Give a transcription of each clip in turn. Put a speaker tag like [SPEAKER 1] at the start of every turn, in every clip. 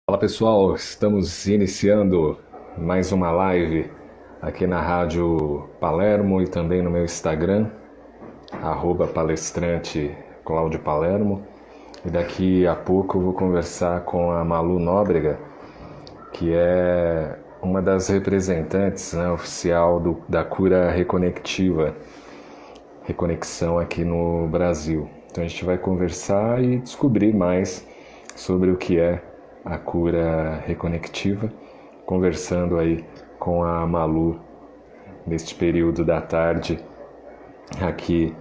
[SPEAKER 1] Fala pessoal, estamos iniciando mais uma live aqui na Rádio Palermo e também no meu Instagram, @palestrante Cláudio Palermo. E daqui a pouco eu vou conversar com a Malu Nóbrega, que é uma das representantes, né, oficial da cura reconectiva, reconexão aqui no Brasil. Então a gente vai conversar e descobrir mais sobre o que é a cura reconectiva, conversando aí com a Malu neste período da tarde aqui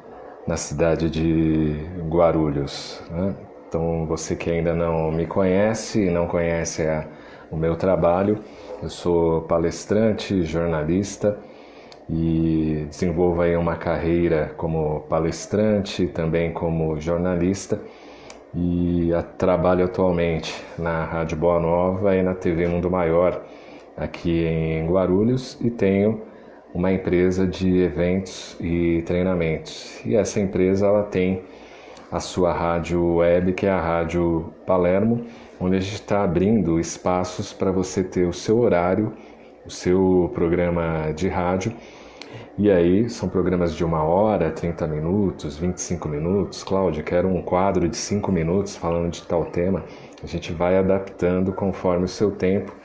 [SPEAKER 1] na cidade de Guarulhos, né? Então você que ainda não me conhece e não conhece o meu trabalho, eu sou palestrante, jornalista e desenvolvo aí uma carreira como palestrante, também como jornalista e trabalho atualmente na Rádio Boa Nova e na TV Mundo Maior aqui em Guarulhos e tenho uma empresa de eventos e treinamentos. E essa empresa ela tem a sua rádio web, que é a Rádio Palermo, onde a gente está abrindo espaços para você ter o seu horário, o seu programa de rádio. E aí, são programas de 1 hora, 30 minutos, 25 minutos. Cláudia, quero um quadro de 5 minutos falando de tal tema. A gente vai adaptando conforme o seu tempo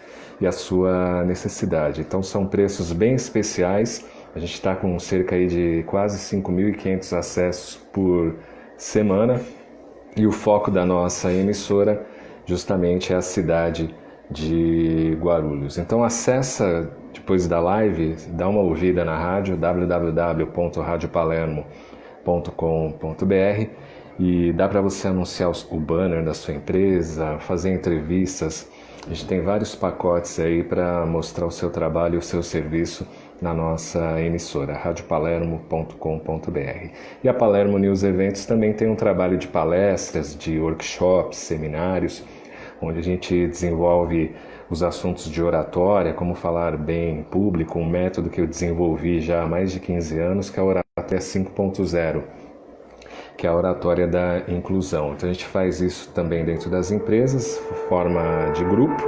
[SPEAKER 1] e a sua necessidade. Então, são preços bem especiais. A gente está com cerca aí de quase 5.500 acessos por semana. E o foco da nossa emissora justamente é a cidade de Guarulhos. Então acessa depois da live, dá uma ouvida na rádio www.radiopalermo.com.br e dá para você anunciar o banner da sua empresa, fazer entrevistas. A gente tem vários pacotes aí para mostrar o seu trabalho e o seu serviço na nossa emissora, radiopalermo.com.br. E a Palermo News Eventos também tem um trabalho de palestras, de workshops, seminários, onde a gente desenvolve os assuntos de oratória, como falar bem em público, um método que eu desenvolvi já há mais de 15 anos, que é a oratória 5.0, que é a oratória da inclusão. Então a gente faz isso também dentro das empresas, forma de grupo,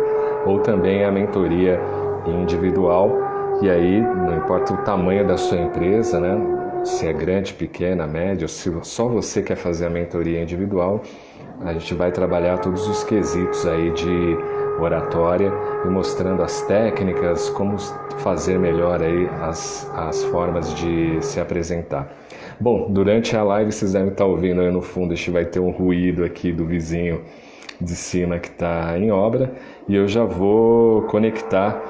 [SPEAKER 1] ou também a mentoria individual. E aí, não importa o tamanho da sua empresa, né? Se é grande, pequena, média, ou se só você quer fazer a mentoria individual, a gente vai trabalhar todos os quesitos aí de oratória e mostrando as técnicas, como fazer melhor aí as formas de se apresentar. Bom, durante a live vocês devem estar ouvindo aí no fundo, a gente vai ter um ruído aqui do vizinho de cima que está em obra e eu já vou conectar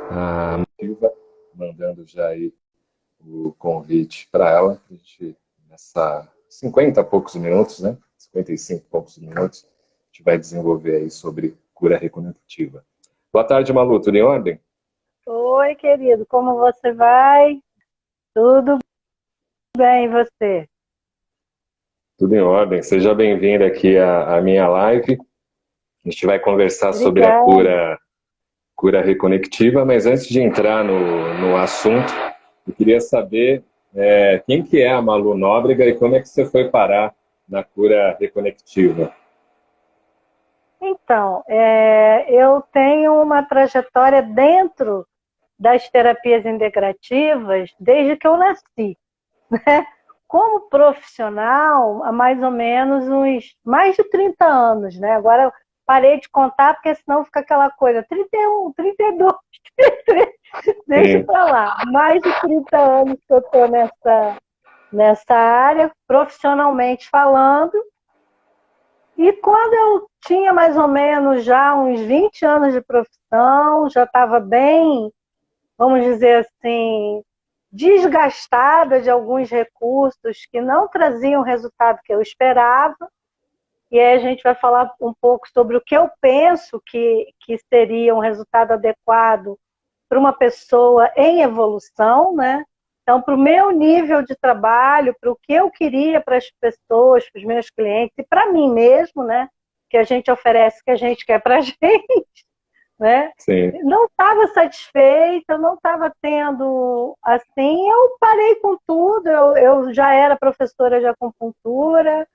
[SPEAKER 1] a Silva, mandando já aí o convite para ela, a gente, nessa 50 e poucos minutos, né? 55 e poucos minutos, a gente vai desenvolver aí sobre cura reconectiva. Boa tarde, Malu, tudo em ordem?
[SPEAKER 2] Oi, querido, como você vai? Tudo bem, e você?
[SPEAKER 1] Tudo em ordem. Seja bem-vindo aqui à minha live. A gente vai conversar sobre a
[SPEAKER 2] Obrigada.
[SPEAKER 1] cura reconectiva, mas antes de entrar no assunto, eu queria saber quem que é a Malu Nóbrega e como é que você foi parar na cura reconectiva.
[SPEAKER 2] Então, eu tenho uma trajetória dentro das terapias integrativas desde que eu nasci. Como profissional, há mais ou menos uns mais de 30 anos, né? Agora eu parei de contar, porque senão fica aquela coisa, 31, 32, 33, deixa
[SPEAKER 1] Sim.
[SPEAKER 2] para lá. Mais de 30 anos que eu estou nessa área, profissionalmente falando. E quando eu tinha mais ou menos já uns 20 anos de profissão, já estava bem, vamos dizer assim, desgastada de alguns recursos que não traziam o resultado que eu esperava. E aí a gente vai falar um pouco sobre o que eu penso que seria um resultado adequado para uma pessoa em evolução, né? Então, para o meu nível de trabalho, para o que eu queria para as pessoas, para os meus clientes e para mim mesmo, né? Que a gente oferece, que a gente quer para a gente, né?
[SPEAKER 1] Sim.
[SPEAKER 2] Não estava satisfeita, não estava tendo, assim, eu parei com tudo, eu já era professora de acupuntura,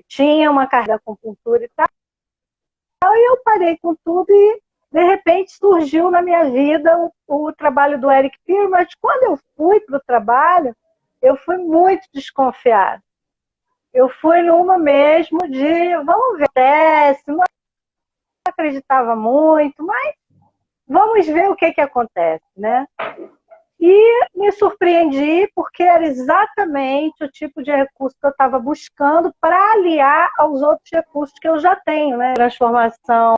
[SPEAKER 2] tinha uma carreira de acupuntura e tal, E eu parei com tudo e, de repente, surgiu na minha vida o trabalho do Eric Pearson, mas quando eu fui para o trabalho, eu fui muito desconfiada. Eu fui numa mesmo de, vamos ver, não acreditava muito, mas vamos ver o que acontece, né? E me surpreendi porque era exatamente o tipo de recurso que eu estava buscando para aliar aos outros recursos que eu já tenho, né? Transformação,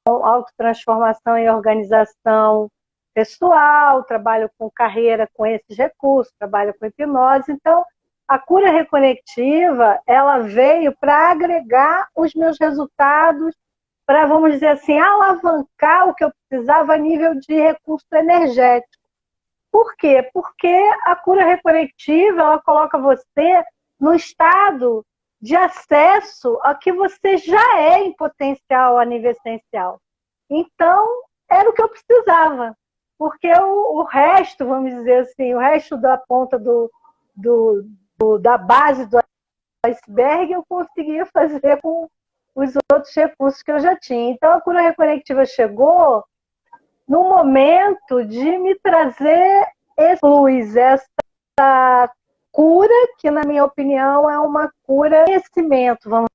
[SPEAKER 2] autotransformação e organização pessoal, trabalho com carreira com esses recursos, trabalho com hipnose. Então, a cura reconectiva, ela veio para agregar os meus resultados, para, vamos dizer assim, alavancar o que eu precisava a nível de recurso energético. Por quê? Porque a cura reconectiva, ela coloca você no estado de acesso a que você já é em potencial a nível essencial. Então, era o que eu precisava. Porque o resto, vamos dizer assim, o resto da ponta da base do iceberg, eu conseguia fazer com os outros recursos que eu já tinha. Então, a cura reconectiva chegou no momento de me trazer esse luz, essa cura, que, na minha opinião, é uma cura de conhecimento, vamos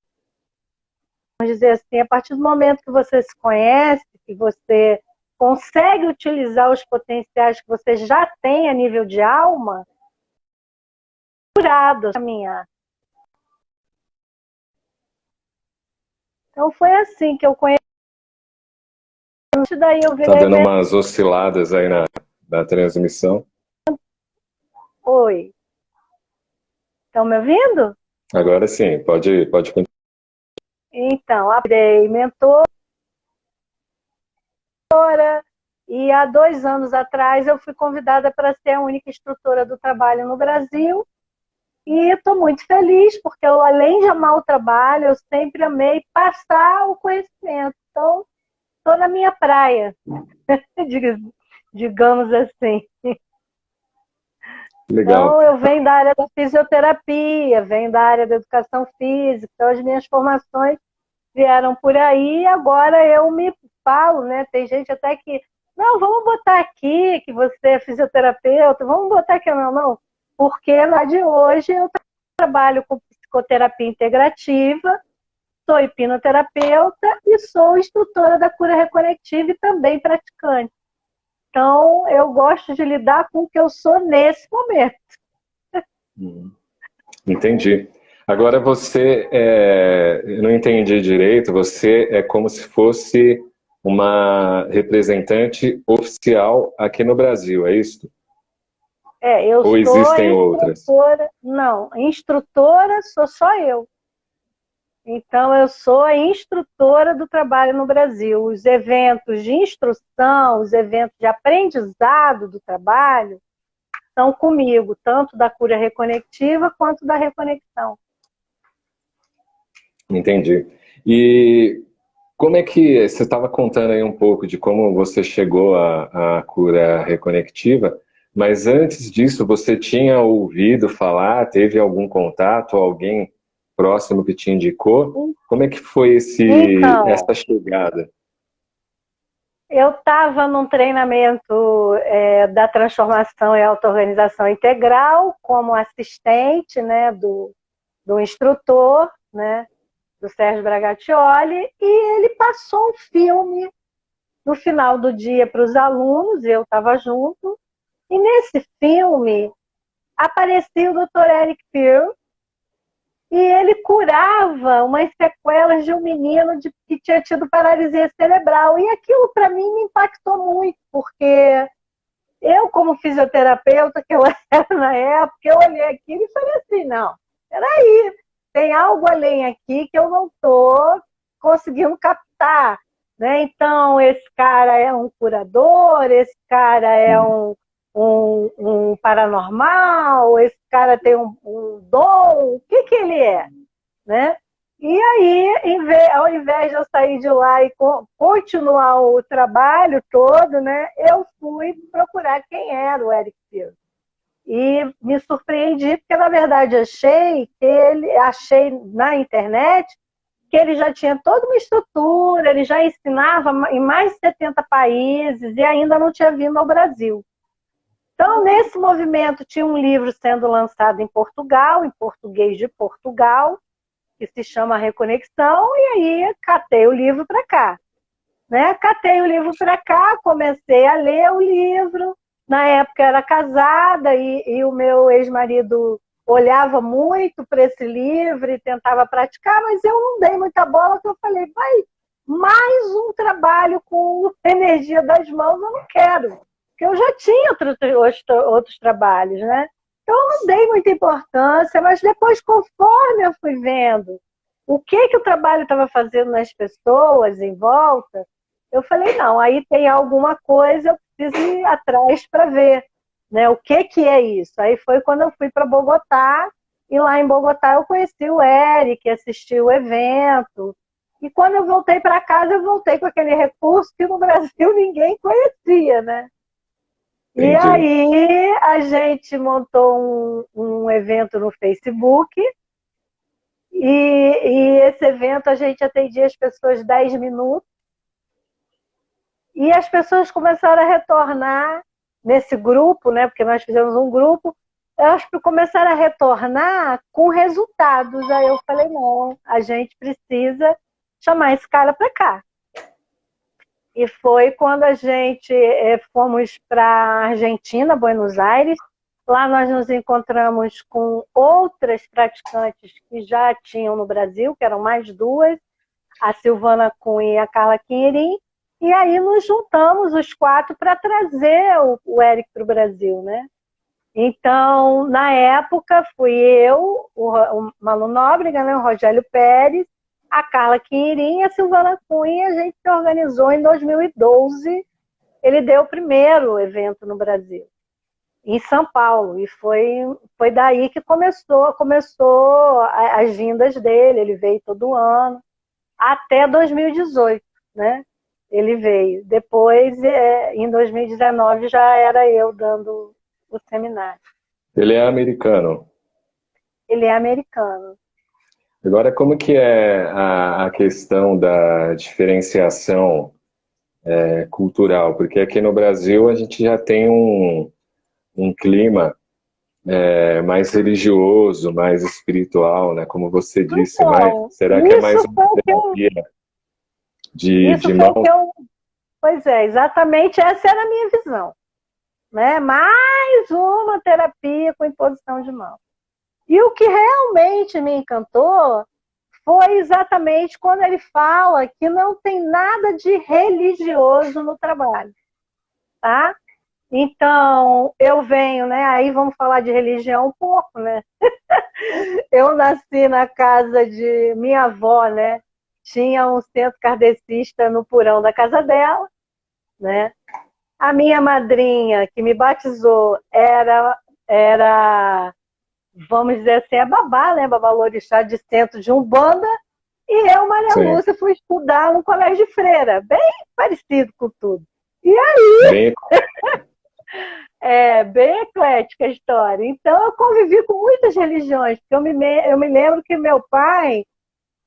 [SPEAKER 2] dizer assim. A partir do momento que você se conhece, que você consegue utilizar os potenciais que você já tem a nível de alma, curado a caminhar. Então foi assim que eu conheci. Daí eu
[SPEAKER 1] Tá dando umas osciladas aí na transmissão.
[SPEAKER 2] Oi. Estão me ouvindo?
[SPEAKER 1] Agora sim, pode continuar.
[SPEAKER 2] Então, abri mentora e há 2 anos atrás eu fui convidada para ser a única instrutora do trabalho no Brasil. E estou muito feliz, porque eu, além de amar o trabalho, eu sempre amei passar o conhecimento. Então, estou na minha praia, digamos assim.
[SPEAKER 1] Legal.
[SPEAKER 2] Então, eu venho da área da fisioterapia, venho da área da educação física, então as minhas formações vieram por aí, e agora eu me falo, né? Tem gente até que, não, vamos botar aqui que você é fisioterapeuta, vamos botar aqui, não, porque lá de hoje eu trabalho com psicoterapia integrativa, sou hipnoterapeuta e sou instrutora da cura reconectiva e também praticante. Então, eu gosto de lidar com o que eu sou nesse momento.
[SPEAKER 1] Entendi. Agora você, eu não entendi direito, você é como se fosse uma representante oficial aqui no Brasil, é isso?
[SPEAKER 2] Eu
[SPEAKER 1] Ou existem outras?
[SPEAKER 2] Não, instrutora sou só eu. Então, eu sou a instrutora do trabalho no Brasil. Os eventos de instrução, os eventos de aprendizado do trabalho são comigo, tanto da cura reconectiva quanto da reconexão.
[SPEAKER 1] Entendi. E como é que você estava contando aí um pouco de como você chegou à cura reconectiva, mas antes disso você tinha ouvido falar, teve algum contato, alguém próximo que te indicou? Como é que foi essa chegada?
[SPEAKER 2] Eu estava num treinamento da transformação e auto-organização integral como assistente, né, do instrutor, né, do Sérgio Bragatioli, e ele passou um filme no final do dia para os alunos, eu estava junto, e nesse filme aparecia o Dr. Eric Pearson, e ele curava umas sequelas de um menino que tinha tido paralisia cerebral. E aquilo, para mim, me impactou muito, porque eu, como fisioterapeuta que eu era na época, eu olhei aquilo e falei assim, não, peraí, tem algo além aqui que eu não estou conseguindo captar. Né? Então, esse cara é um curador, esse cara é um paranormal, esse cara tem um dom, o que ele é? Né? E aí, ao invés de eu sair de lá e continuar o trabalho todo, né, eu fui procurar quem era o Eric Pearson. E me surpreendi, porque na verdade achei na internet que ele já tinha toda uma estrutura, ele já ensinava em mais de 70 países e ainda não tinha vindo ao Brasil. Então, nesse movimento, tinha um livro sendo lançado em Portugal, em português de Portugal, que se chama Reconexão, e aí catei o livro para cá. Né? Catei o livro para cá, comecei a ler o livro. Na época era casada e o meu ex-marido olhava muito para esse livro e tentava praticar, mas eu não dei muita bola, porque eu falei, vai, mais um trabalho com energia das mãos, eu não quero. Porque eu já tinha outros trabalhos, né? Então eu não dei muita importância, mas depois, conforme eu fui vendo o que o trabalho estava fazendo nas pessoas em volta, eu falei, não, aí tem alguma coisa, eu preciso ir atrás para ver, né, o que é isso. Aí foi quando eu fui para Bogotá, e lá em Bogotá eu conheci o Eric, assisti o evento, e quando eu voltei para casa, eu voltei com aquele recurso que no Brasil ninguém conhecia, né?
[SPEAKER 1] Entendi.
[SPEAKER 2] E aí a gente montou um evento no Facebook, e esse evento a gente atendia as pessoas 10 minutos, e as pessoas começaram a retornar nesse grupo, né? Porque nós fizemos um grupo, elas começaram a retornar com resultados. Aí eu falei, não, a gente precisa chamar esse cara para cá. E foi quando a gente fomos para a Argentina, Buenos Aires. Lá nós nos encontramos com outras praticantes que já tinham no Brasil, que eram mais duas, a Silvana Cunha e a Carla Quinherim. E aí nos juntamos os 4 para trazer o Eric para o Brasil, né? Então, na época, fui eu, o Malu Nóbrega, né, o Rogério Pérez, a Carla Quinherim e a Silvana Cunha. A gente se organizou em 2012. Ele deu o primeiro evento no Brasil, em São Paulo. E foi daí que começou as vindas dele. Ele veio todo ano, até 2018, né? Ele veio. Depois, em 2019, já era eu dando o seminário.
[SPEAKER 1] Ele é americano.
[SPEAKER 2] Ele é americano.
[SPEAKER 1] Agora, como que é a questão da diferenciação cultural? Porque aqui no Brasil a gente já tem um clima mais religioso, mais espiritual, né? Como você disse,
[SPEAKER 2] Então,
[SPEAKER 1] será que é mais
[SPEAKER 2] isso
[SPEAKER 1] uma
[SPEAKER 2] foi o que eu...
[SPEAKER 1] terapia
[SPEAKER 2] Isso
[SPEAKER 1] de
[SPEAKER 2] foi o
[SPEAKER 1] mão?
[SPEAKER 2] que eu... Pois é, exatamente essa era a minha visão. Né? Mais uma terapia com imposição de mão. E o que realmente me encantou foi exatamente quando ele fala que não tem nada de religioso no trabalho. Tá? Então, eu venho, né? Aí vamos falar de religião um pouco, né? Eu nasci na casa de minha avó, né? Tinha um centro kardecista no porão da casa dela, né? A minha madrinha, que me batizou, era, vamos dizer assim, a babá, né? Babalorixá de centro de Umbanda. E eu, Maria
[SPEAKER 1] Sim.
[SPEAKER 2] Lúcia, fui estudar no colégio de freira, bem parecido com tudo. E aí,
[SPEAKER 1] Bem...
[SPEAKER 2] bem eclética a história. Então, eu convivi com muitas religiões, porque eu me lembro que meu pai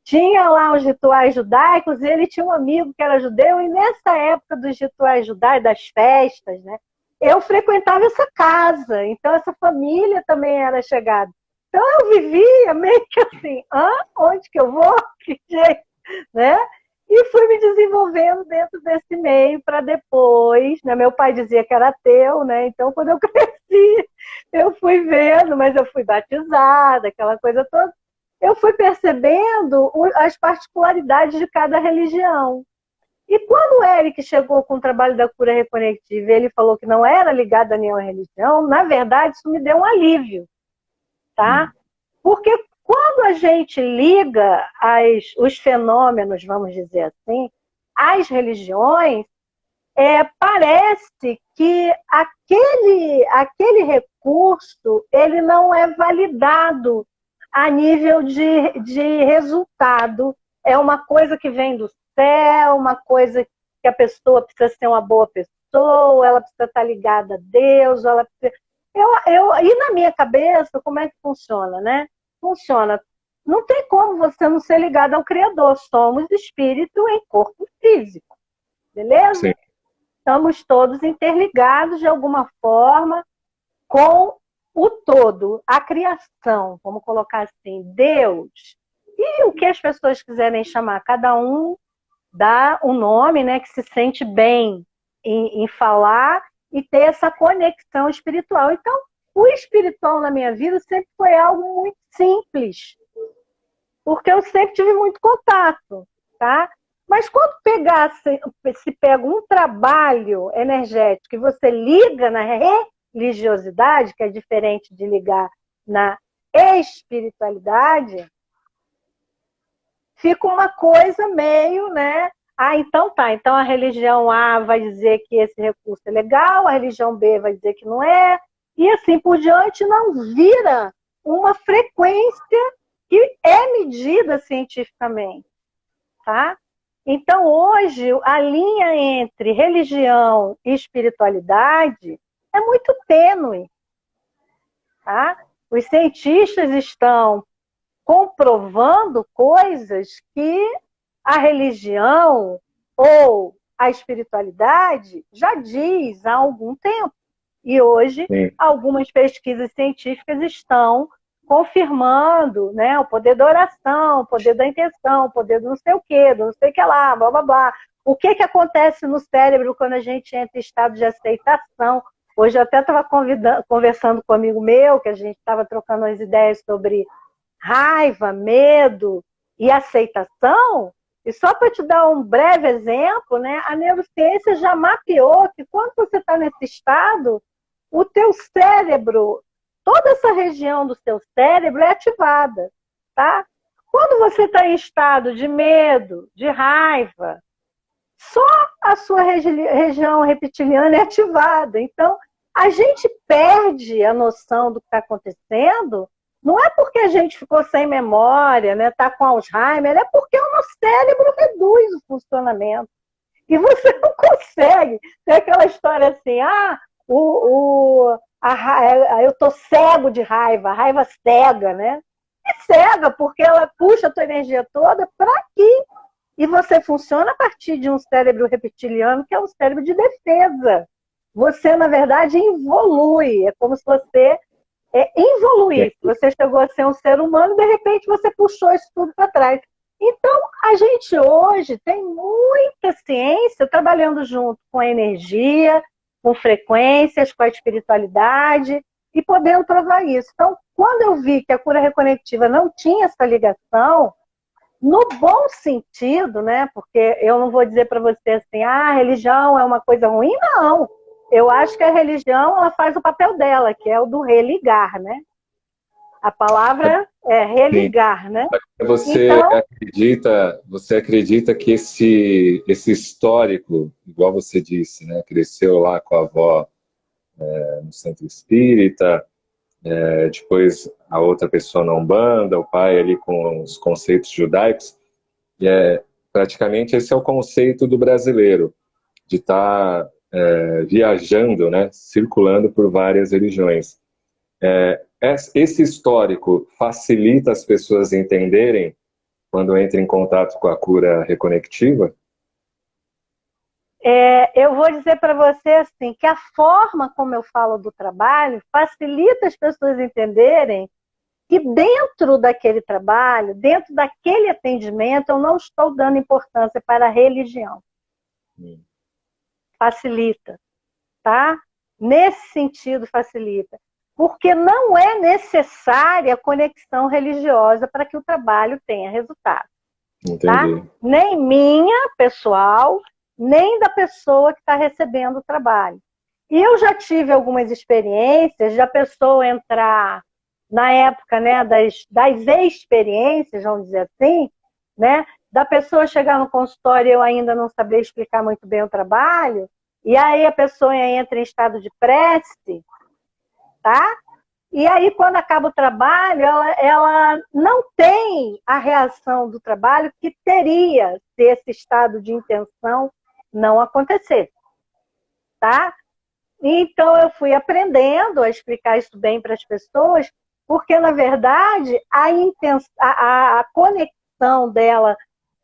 [SPEAKER 2] tinha lá os rituais judaicos, e ele tinha um amigo que era judeu, e nessa época dos rituais judaicos, das festas, né, eu frequentava essa casa, então essa família também era chegada. Então eu vivia meio que assim, onde que eu vou? Que jeito? Né? E fui me desenvolvendo dentro desse meio para depois, né? Meu pai dizia que era ateu, né? Então quando eu cresci, eu fui vendo, mas eu fui batizada, aquela coisa toda. Eu fui percebendo as particularidades de cada religião. E quando o Eric chegou com o trabalho da cura reconectiva, ele falou que não era ligado a nenhuma religião, na verdade isso me deu um alívio, tá? Porque quando a gente liga os fenômenos, vamos dizer assim, às religiões, parece que aquele recurso ele não é validado a nível de resultado. É uma coisa que vem do céu, uma coisa que a pessoa precisa ser uma boa pessoa, ela precisa estar ligada a Deus, ela precisa... E na minha cabeça, como é que funciona, né? Funciona. não tem como você não ser ligado ao Criador. Somos espírito em corpo físico, beleza?
[SPEAKER 1] Sim.
[SPEAKER 2] Estamos todos interligados de alguma forma com o todo, a criação, vamos colocar assim, Deus. E o que as pessoas quiserem chamar, cada um dá um nome, né, que se sente bem em falar e ter essa conexão espiritual. Então, o espiritual na minha vida sempre foi algo muito simples, porque eu sempre tive muito contato, tá? Mas quando se pega um trabalho energético e você liga na religiosidade, que é diferente de ligar na espiritualidade, fica uma coisa meio, né? Ah, então tá. Então a religião A vai dizer que esse recurso é legal, a religião B vai dizer que não é, e assim por diante, não vira uma frequência que é medida cientificamente, tá? Então hoje a linha entre religião e espiritualidade é muito tênue, tá? Os cientistas estão comprovando coisas que a religião ou a espiritualidade já diz há algum tempo. E hoje,
[SPEAKER 1] Sim.
[SPEAKER 2] algumas pesquisas científicas estão confirmando, né, o poder da oração, o poder da intenção, o poder do não sei o quê, do não sei o que lá, blá, blá, blá. O que acontece no cérebro quando a gente entra em estado de aceitação? Hoje eu até estava conversando com um amigo meu, que a gente estava trocando as ideias sobre raiva, medo e aceitação. E só para te dar um breve exemplo, né, a neurociência já mapeou que quando você está nesse estado, o teu cérebro, toda essa região do seu cérebro é ativada, tá? Quando você está em estado de medo, de raiva, só a sua região reptiliana é ativada. Então, a gente perde a noção do que está acontecendo. Não é porque a gente ficou sem memória, né, tá com Alzheimer, é porque o nosso cérebro reduz o funcionamento. E você não consegue. Tem aquela história assim, eu tô cego de raiva, a raiva cega, né? É cega, porque ela puxa a tua energia toda para aqui. E você funciona a partir de um cérebro reptiliano, que é um cérebro de defesa. Você, na verdade, evolui. É como se você evoluísse. Você chegou a ser um ser humano, de repente você puxou isso tudo para trás. Então, a gente hoje tem muita ciência trabalhando junto com a energia, com frequências, com a espiritualidade e podendo provar isso. Então, quando eu vi que a cura reconectiva não tinha essa ligação, no bom sentido, né? Porque eu não vou dizer para você assim, a religião é uma coisa ruim, não. Eu acho que a religião ela faz o papel dela, que é o do religar, né? A palavra é religar, né?
[SPEAKER 1] Você acredita que esse histórico, igual você disse, né? Cresceu lá com a avó no centro espírita, depois a outra pessoa na Umbanda, o pai ali com os conceitos judaicos, e praticamente esse é o conceito do brasileiro, de estar viajando, né, circulando por várias religiões. Esse histórico facilita as pessoas entenderem quando entram em contato com a cura reconectiva?
[SPEAKER 2] Eu vou dizer para você assim, que a forma como eu falo do trabalho facilita as pessoas entenderem que dentro daquele trabalho, dentro daquele atendimento, eu não estou dando importância para a religião. Facilita, tá? Nesse sentido, facilita. Porque não é necessária a conexão religiosa para que o trabalho tenha resultado. Tá? Nem minha, pessoal, nem da pessoa que está recebendo o trabalho. E eu já tive algumas experiências da pessoa entrar, na época, né, das experiências, vamos dizer assim, né, da pessoa chegar no consultório e eu ainda não saber explicar muito bem o trabalho, e aí a pessoa entra em estado de prece, tá? E aí, quando acaba o trabalho, ela não tem a reação do trabalho que teria se esse estado de intenção não acontecesse, tá? Então, eu fui aprendendo a explicar isso bem para as pessoas, Porque, na verdade, a conexão dela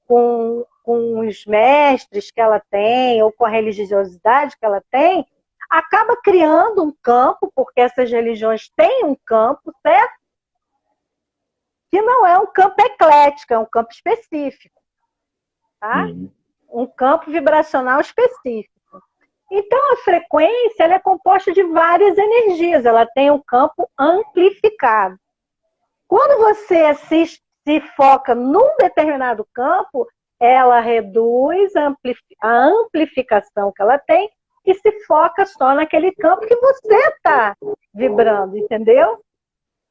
[SPEAKER 2] com os mestres que ela tem, ou com a religiosidade que ela tem, acaba criando um campo, porque essas religiões têm um campo, certo? Que não é um campo eclético, é um campo específico. Tá? Um campo vibracional específico. Então, a frequência ela é composta de várias energias, ela tem um campo amplificado. Quando você se foca num determinado campo, ela reduz a amplificação que ela tem e se foca só naquele campo que você está vibrando, entendeu?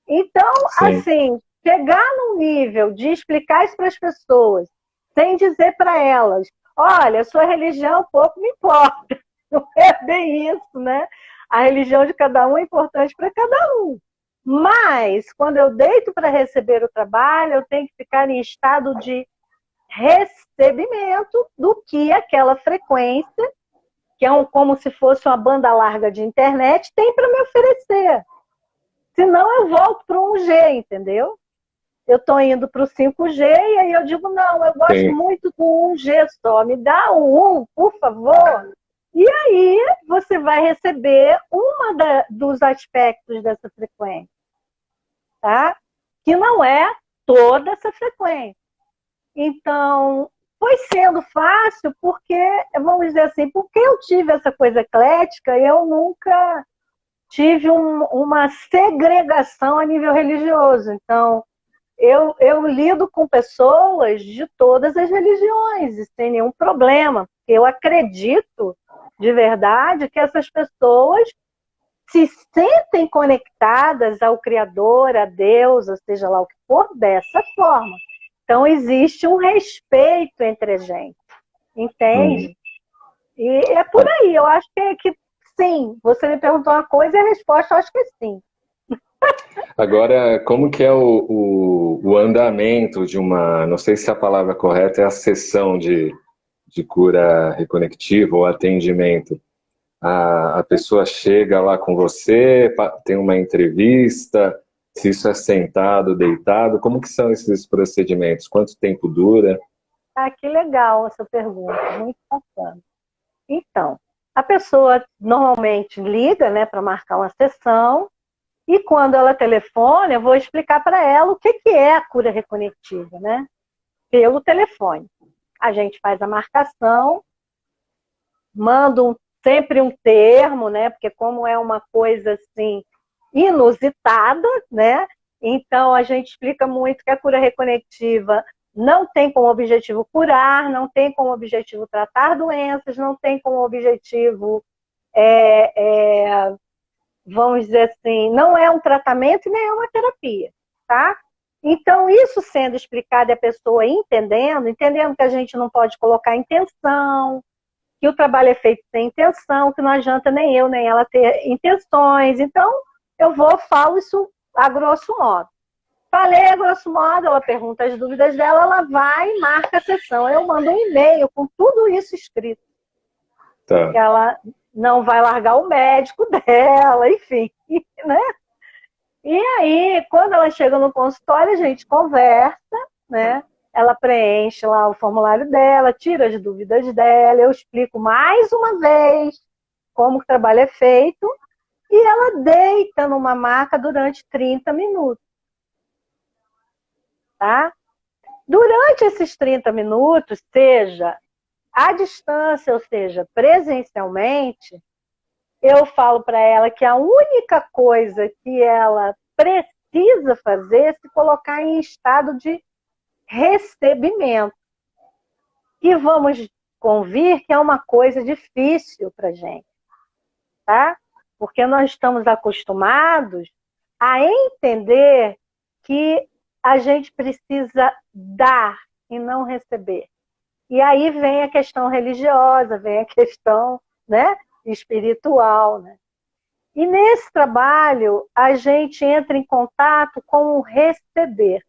[SPEAKER 2] Então, sim, assim, chegar num nível de explicar isso para as pessoas, sem dizer para elas, olha, sua religião pouco me importa. Não é bem isso, né? A religião de cada um é importante para cada um. Mas, quando eu deito para receber o trabalho, eu tenho que ficar em estado de recebimento do que aquela frequência, que é como se fosse uma banda larga de internet, tem para me oferecer. Senão eu volto para o 1G, entendeu? Eu estou indo para o 5G e aí eu digo, não, eu gosto muito do 1G só, me dá o 1, por favor. E aí você vai receber dos aspectos dessa frequência, tá? Que não é toda essa frequência. Então, foi sendo fácil porque, vamos dizer assim, porque eu tive essa coisa eclética, eu nunca tive uma segregação a nível religioso. Então, eu lido com pessoas de todas as religiões, e sem nenhum problema. Eu acredito, de verdade, que essas pessoas se sentem conectadas ao Criador, a Deus, ou seja lá o que for, dessa forma. Então, existe um respeito entre a gente, entende? E é por aí, eu acho que sim. Você me perguntou uma coisa e a resposta eu acho que é sim.
[SPEAKER 1] Agora, como que é o andamento de uma, não sei se a palavra correta é a sessão de cura reconectiva ou atendimento? A pessoa chega lá com você, tem uma entrevista, se isso é sentado, deitado, como que são esses procedimentos? Quanto tempo dura?
[SPEAKER 2] Ah, que legal essa pergunta, muito bacana. Então, a pessoa normalmente liga, né, para marcar uma sessão, e quando ela telefona, eu vou explicar para ela o que é a cura reconectiva, né? Pelo telefone. A gente faz a marcação, manda sempre um termo, né? Porque como é uma coisa assim inusitada, né? Então a gente explica muito que a cura reconectiva não tem como objetivo curar, não tem como objetivo tratar doenças, não tem como objetivo vamos dizer assim, não é um tratamento e nem é uma terapia, tá? Então, isso sendo explicado e a pessoa entendendo que a gente não pode colocar intenção, que o trabalho é feito sem intenção, que não adianta nem eu nem ela ter intenções. Então, falo isso a grosso modo. Falei a grosso modo, ela pergunta as dúvidas dela, ela vai e marca a sessão. Eu mando um e-mail com tudo isso escrito. Tá. Que ela não vai largar o médico dela, enfim, né? E aí, quando ela chega no consultório, a gente conversa, né? Ela preenche lá o formulário dela, tira as dúvidas dela, eu explico mais uma vez como o trabalho é feito, e ela deita numa maca durante 30 minutos. Tá? Durante esses 30 minutos, seja à distância, ou seja, presencialmente, eu falo para ela que a única coisa que ela precisa fazer é se colocar em estado de recebimento. E vamos convir que é uma coisa difícil para a gente, tá? Porque nós estamos acostumados a entender que a gente precisa dar e não receber. E aí vem a questão religiosa, vem a questão, né, espiritual, né? E nesse trabalho, a gente entra em contato com o receber.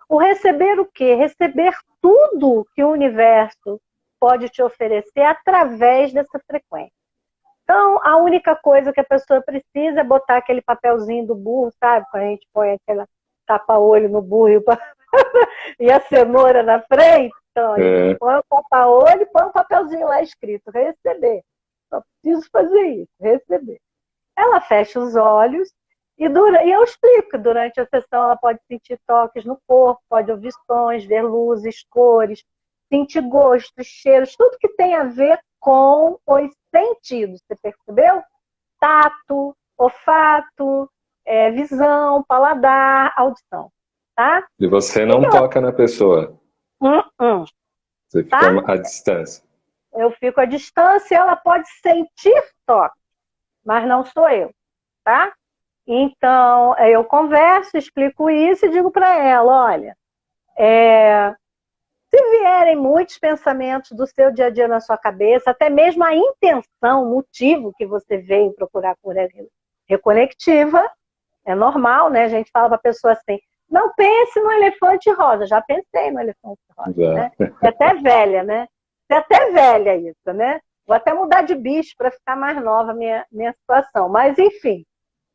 [SPEAKER 2] O receber o quê? Receber tudo que o universo pode te oferecer através dessa frequência. Então, a única coisa que a pessoa precisa é botar aquele papelzinho do burro, sabe? Quando a gente põe aquela tapa-olho no burro e a cenoura na frente. Então, a gente põe o tapa-olho e põe um papelzinho lá escrito, receber. Só preciso fazer isso, receber. Ela fecha os olhos e eu explico que durante a sessão ela pode sentir toques no corpo, pode ouvir sons, ver luzes, cores, sentir gostos, cheiros, tudo que tem a ver com os sentidos, você percebeu? Tato, olfato, visão, paladar, audição, tá?
[SPEAKER 1] E você não toca na pessoa? Você fica
[SPEAKER 2] tá?
[SPEAKER 1] à distância?
[SPEAKER 2] Eu fico à distância e ela pode sentir toque, mas não sou eu, tá? Então, eu converso, explico isso e digo para ela, olha, se vierem muitos pensamentos do seu dia a dia na sua cabeça, até mesmo a intenção, o motivo que você veio procurar cura reconectiva, é normal, né? A gente fala para a pessoa assim, não pense no elefante rosa. Já pensei no elefante rosa, né? É até velha, né? É até velha isso, né? Vou até mudar de bicho para ficar mais nova a minha situação. Mas, enfim,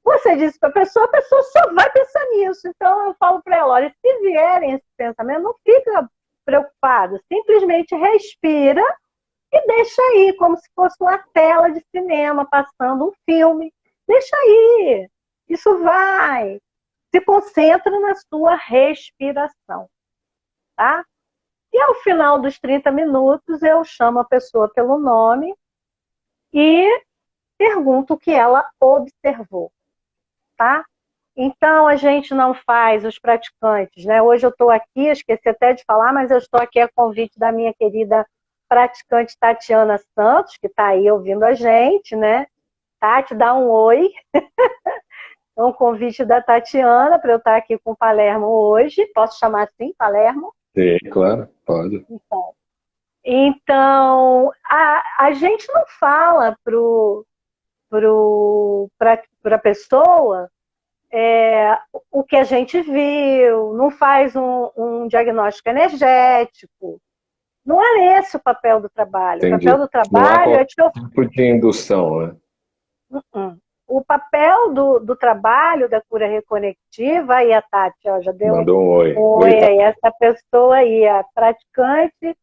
[SPEAKER 2] você disse para a pessoa só vai pensar nisso. Então, eu falo para ela, olha, se vierem esses pensamentos, não fica preocupado. Simplesmente respira e deixa aí, como se fosse uma tela de cinema passando um filme. Deixa aí. Isso vai. Se concentra na sua respiração, tá? E ao final dos 30 minutos, eu chamo a pessoa pelo nome e pergunto o que ela observou, tá? Então, a gente não faz os praticantes, né? Hoje eu estou aqui, esqueci até de falar, mas eu estou aqui a convite da minha querida praticante Tatiana Santos, que está aí ouvindo a gente, né? Tati, dá um oi. É um convite da Tatiana para eu estar aqui com o Palermo hoje. Posso chamar assim, Palermo?
[SPEAKER 1] Sim, claro, pode.
[SPEAKER 2] Então a gente não fala para a pessoa o que a gente viu, não faz um diagnóstico energético. Não é esse o papel do trabalho.
[SPEAKER 1] Entendi.
[SPEAKER 2] O papel do trabalho é
[SPEAKER 1] tipo de indução, né?
[SPEAKER 2] O papel do trabalho da cura reconectiva, aí a Tati já deu
[SPEAKER 1] Mandou um oi.
[SPEAKER 2] Oi aí, essa pessoa aí, a praticante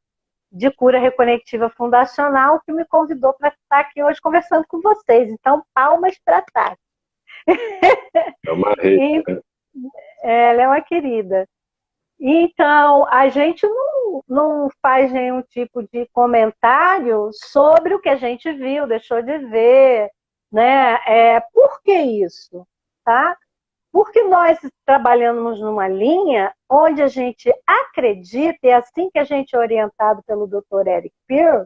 [SPEAKER 2] de cura reconectiva fundacional, que me convidou para estar aqui hoje conversando com vocês. Então, palmas para a Tati.
[SPEAKER 1] É uma rede, né?
[SPEAKER 2] Ela é uma querida. Então, a gente não faz nenhum tipo de comentário sobre o que a gente viu, deixou de ver, né? Por que isso? Tá? Porque nós trabalhamos numa linha onde a gente acredita, e é assim que a gente é orientado pelo Dr. Eric Pearl,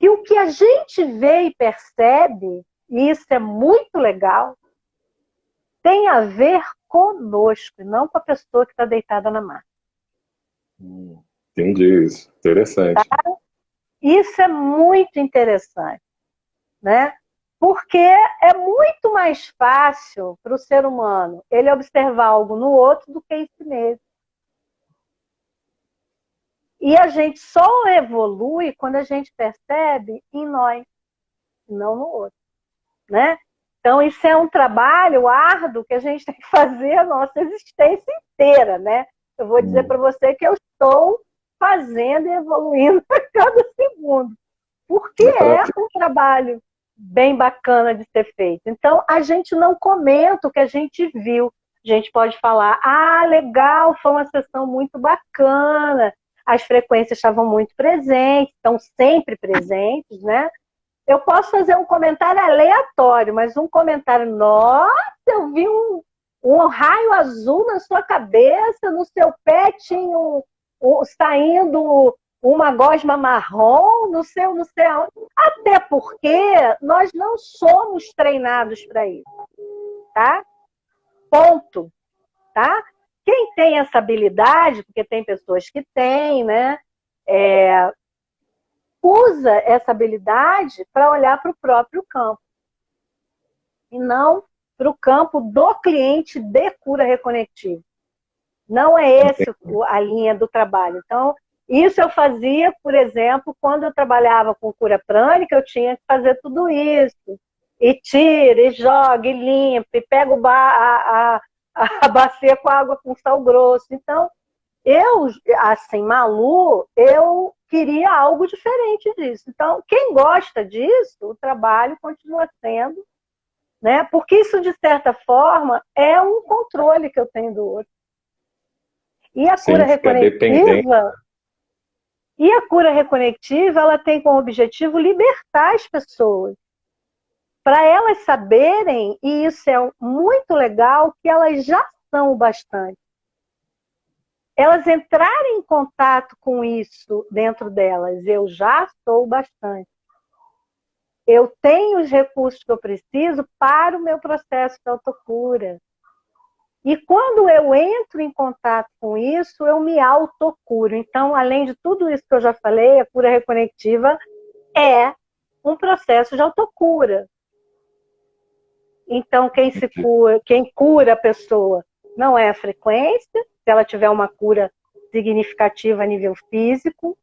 [SPEAKER 2] que o que a gente vê e percebe, e isso é muito legal, tem a ver conosco, e não com a pessoa que está deitada na maca.
[SPEAKER 1] Entendi isso. Interessante.
[SPEAKER 2] Tá? Isso é muito interessante, né? Porque é muito mais fácil para o ser humano ele observar algo no outro do que em si mesmo. E a gente só evolui quando a gente percebe em nós, não no outro, né? Então, isso é um trabalho árduo que a gente tem que fazer a nossa existência inteira, né? Eu vou dizer para você que eu estou fazendo e evoluindo a cada segundo. Porque é um trabalho bem bacana de ser feito. Então, a gente não comenta o que a gente viu. A gente pode falar, legal, foi uma sessão muito bacana, as frequências estavam muito presentes, estão sempre presentes, né? Eu posso fazer um comentário aleatório, mas um comentário, nossa, eu vi um raio azul na sua cabeça, no seu pé tinha saindo uma gosma marrom, no seu. Até porque nós não somos treinados para isso, tá? Ponto, tá? Quem tem essa habilidade, porque tem pessoas que têm, né? Usa essa habilidade para olhar para o próprio campo e não para o campo do cliente de cura reconectiva. Não é essa a linha do trabalho. Então, Isso eu fazia, por exemplo, quando eu trabalhava com cura prânica, eu tinha que fazer tudo isso. E tira, e joga, e limpa, e pega a bacia com água com sal grosso. Então, eu, assim, Malu, eu queria algo diferente disso. Então, quem gosta disso, o trabalho continua sendo, né? Porque isso, de certa forma, é um controle que eu tenho do outro. E a cura reconectiva, ela tem como objetivo libertar as pessoas, para elas saberem, e isso é muito legal, que elas já são o bastante. Elas entrarem em contato com isso dentro delas. Eu já sou o bastante. Eu tenho os recursos que eu preciso para o meu processo de autocura. E quando eu entro em contato com isso, eu me autocuro. Então, além de tudo isso que eu já falei, a cura reconectiva é um processo de autocura. Então, quem cura a pessoa não é a frequência, se ela tiver uma cura significativa a nível físico.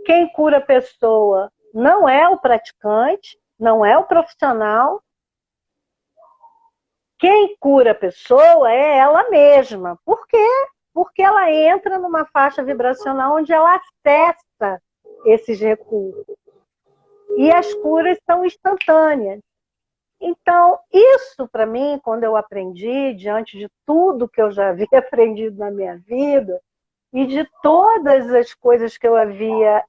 [SPEAKER 2] Quem cura a pessoa não é o praticante, não é o profissional. Quem cura a pessoa é ela mesma. Por quê? Porque ela entra numa faixa vibracional onde ela acessa esses recursos. E as curas são instantâneas. Então, isso para mim, quando eu aprendi, diante de tudo que eu já havia aprendido na minha vida, e de todas as coisas que eu havia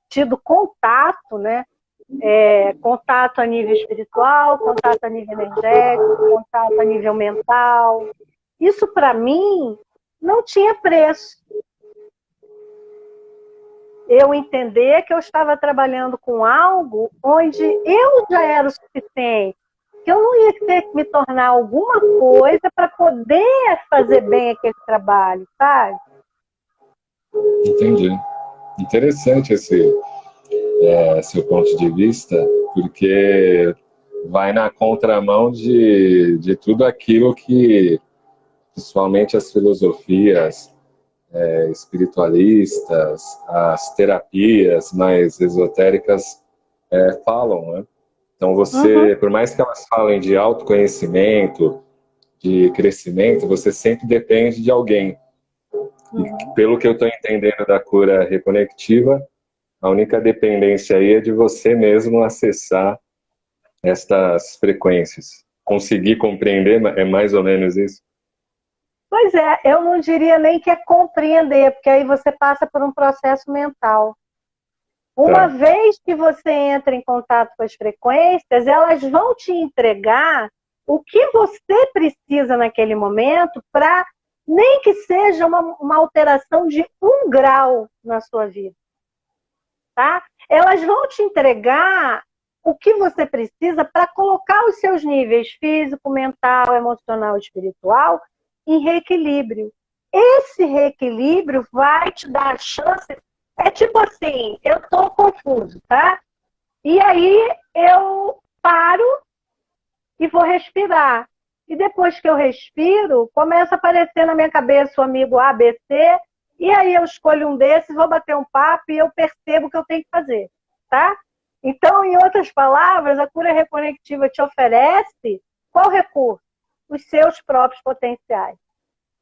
[SPEAKER 2] tido contato, né? Contato a nível espiritual, contato a nível energético, contato a nível mental. Isso, para mim, não tinha preço. Eu entender que eu estava trabalhando com algo onde eu já era o suficiente, que eu não ia ter que me tornar alguma coisa para poder fazer bem aquele trabalho, sabe?
[SPEAKER 1] Entendi. Interessante esse seu ponto de vista, porque vai na contramão de tudo aquilo que, principalmente as filosofias espiritualistas, as terapias mais esotéricas falam, né? Então você, por mais que elas falem de autoconhecimento, de crescimento, você sempre depende de alguém. E pelo que eu estou entendendo da cura reconectiva, a única dependência aí é de você mesmo acessar estas frequências. Conseguir compreender, é mais ou menos isso?
[SPEAKER 2] Pois é, eu não diria nem que é compreender, porque aí você passa por um processo mental. Uma vez que você entra em contato com as frequências, elas vão te entregar o que você precisa naquele momento para nem que seja uma alteração de 1 grau na sua vida. Tá? Elas vão te entregar o que você precisa para colocar os seus níveis físico, mental, emocional e espiritual em reequilíbrio. Esse reequilíbrio vai te dar a chance. É tipo assim, eu estou confuso, tá? E aí eu paro e vou respirar. E depois que eu respiro, começa a aparecer na minha cabeça o amigo ABC, e aí eu escolho um desses, vou bater um papo e eu percebo o que eu tenho que fazer, tá? Então, em outras palavras, a cura reconectiva te oferece qual recurso? Os seus próprios potenciais,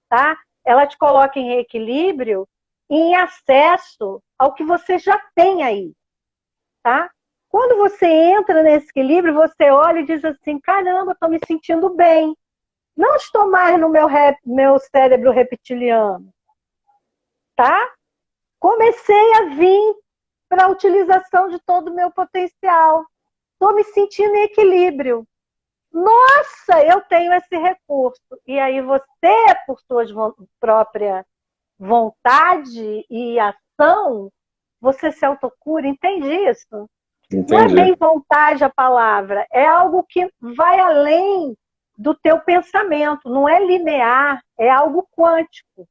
[SPEAKER 2] tá? Ela te coloca em equilíbrio, em acesso ao que você já tem aí, tá? Quando você entra nesse equilíbrio, você olha e diz assim, caramba, estou me sentindo bem. Não estou mais no meu cérebro reptiliano, tá? Comecei a vir para a utilização de todo o meu potencial. Estou me sentindo em equilíbrio. Nossa, eu tenho esse recurso. E aí você, por sua própria vontade e ação, você se autocura, entende isso?
[SPEAKER 1] Entendi.
[SPEAKER 2] Não é bem vontade a palavra, é algo que vai além do teu pensamento, não é linear, é algo quântico,